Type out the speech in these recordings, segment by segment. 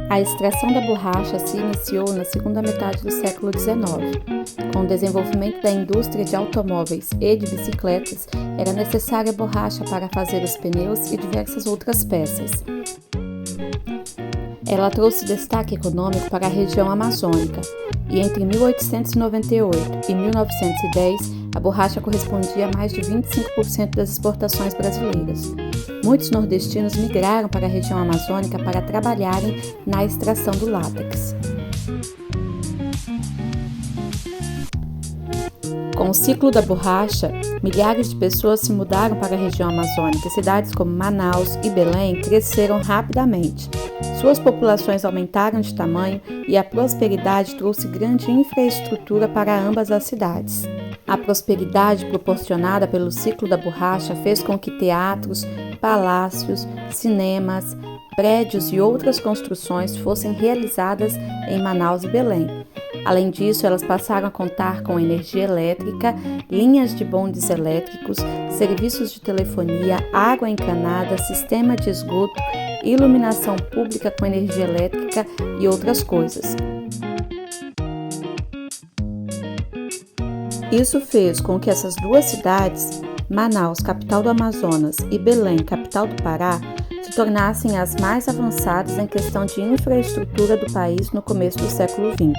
A extração da borracha se iniciou na segunda metade do século XIX. Com o desenvolvimento da indústria de automóveis e de bicicletas, era necessária borracha para fazer os pneus e diversas outras peças. Ela trouxe destaque econômico para a região amazônica, e entre 1898 e 1910, a borracha correspondia a mais de 25% das exportações brasileiras. Muitos nordestinos migraram para a região amazônica para trabalharem na extração do látex. Com o ciclo da borracha, milhares de pessoas se mudaram para a região amazônica e cidades como Manaus e Belém cresceram rapidamente. Suas populações aumentaram de tamanho e a prosperidade trouxe grande infraestrutura para ambas as cidades. A prosperidade proporcionada pelo ciclo da borracha fez com que teatros, palácios, cinemas, prédios e outras construções fossem realizadas em Manaus e Belém. Além disso, elas passaram a contar com energia elétrica, linhas de bondes elétricos, serviços de telefonia, água encanada, sistema de esgoto, iluminação pública com energia elétrica e outras coisas. Isso fez com que essas duas cidades, Manaus, capital do Amazonas, e Belém, capital do Pará, se tornassem as mais avançadas em questão de infraestrutura do país no começo do século XX.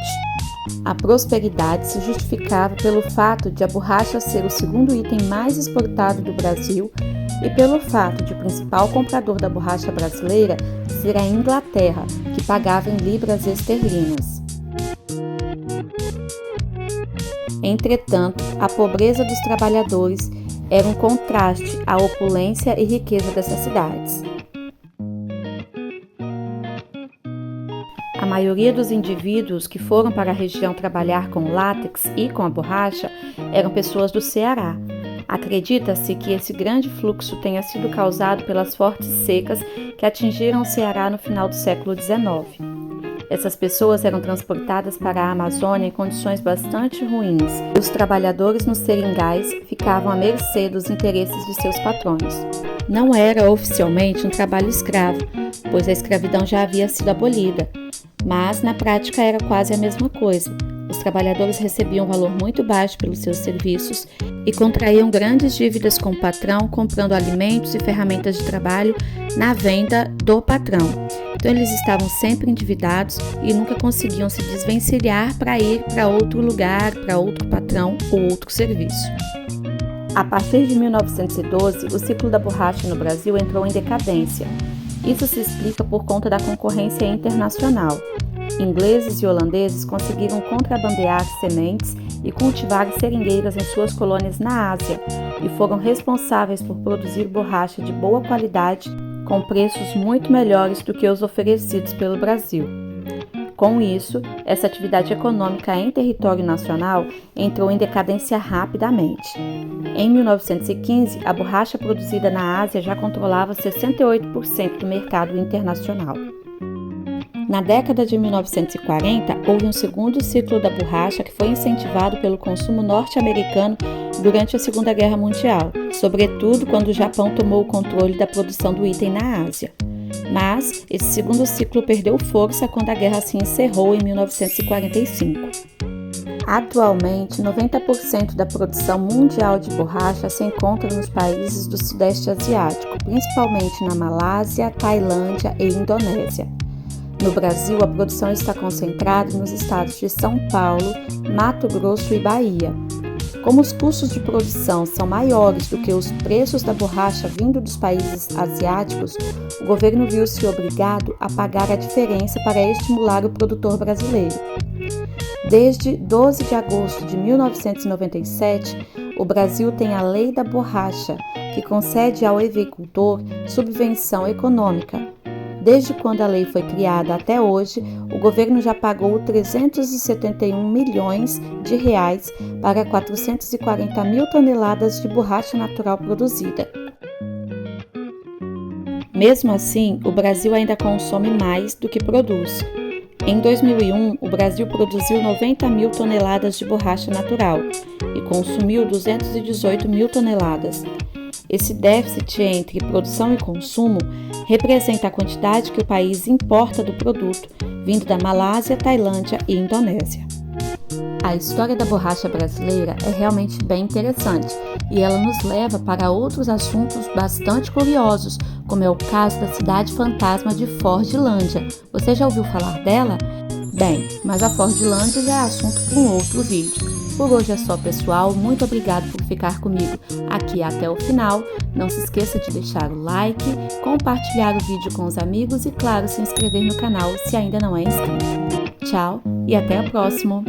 A prosperidade se justificava pelo fato de a borracha ser o segundo item mais exportado do Brasil e pelo fato de o principal comprador da borracha brasileira ser a Inglaterra, que pagava em libras esterlinas. Entretanto, a pobreza dos trabalhadores era um contraste à opulência e riqueza dessas cidades. A maioria dos indivíduos que foram para a região trabalhar com látex e com a borracha eram pessoas do Ceará. Acredita-se que esse grande fluxo tenha sido causado pelas fortes secas que atingiram o Ceará no final do século XIX. Essas pessoas eram transportadas para a Amazônia em condições bastante ruins e os trabalhadores nos seringais ficavam à mercê dos interesses de seus patrões. Não era oficialmente um trabalho escravo, pois a escravidão já havia sido abolida, mas na prática era quase a mesma coisa. Os trabalhadores recebiam um valor muito baixo pelos seus serviços e contraíam grandes dívidas com o patrão, comprando alimentos e ferramentas de trabalho na venda do patrão. Então eles estavam sempre endividados e nunca conseguiam se desvencilhar para ir para outro lugar, para outro patrão ou outro serviço. A partir de 1912, o ciclo da borracha no Brasil entrou em decadência. Isso se explica por conta da concorrência internacional. Ingleses e holandeses conseguiram contrabandear sementes e cultivar seringueiras em suas colônias na Ásia e foram responsáveis por produzir borracha de boa qualidade com preços muito melhores do que os oferecidos pelo Brasil. Com isso, essa atividade econômica em território nacional entrou em decadência rapidamente. Em 1915, a borracha produzida na Ásia já controlava 68% do mercado internacional. Na década de 1940, houve um segundo ciclo da borracha que foi incentivado pelo consumo norte-americano durante a Segunda Guerra Mundial, sobretudo quando o Japão tomou o controle da produção do item na Ásia. Mas esse segundo ciclo perdeu força quando a guerra se encerrou em 1945. Atualmente, 90% da produção mundial de borracha se encontra nos países do Sudeste Asiático, principalmente na Malásia, Tailândia e Indonésia. No Brasil, a produção está concentrada nos estados de São Paulo, Mato Grosso e Bahia. Como os custos de produção são maiores do que os preços da borracha vindo dos países asiáticos, o governo viu-se obrigado a pagar a diferença para estimular o produtor brasileiro. Desde 12 de agosto de 1997, o Brasil tem a Lei da Borracha, que concede ao avicultor subvenção econômica. Desde quando a lei foi criada até hoje, o governo já pagou 371 milhões de reais para 440 mil toneladas de borracha natural produzida. Mesmo assim, o Brasil ainda consome mais do que produz. Em 2001, o Brasil produziu 90 mil toneladas de borracha natural e consumiu 218 mil toneladas. Esse déficit entre produção e consumo representa a quantidade que o país importa do produto, vindo da Malásia, Tailândia e Indonésia. A história da borracha brasileira é realmente bem interessante e ela nos leva para outros assuntos bastante curiosos, como é o caso da cidade fantasma de Fordlândia. Você já ouviu falar dela? Bem, mas a Fordlândia já é assunto para um outro vídeo. Por hoje é só, pessoal. Muito obrigado por ficar comigo aqui até o final. Não se esqueça de deixar o like, compartilhar o vídeo com os amigos e, claro, se inscrever no canal se ainda não é inscrito. Tchau e até o próximo!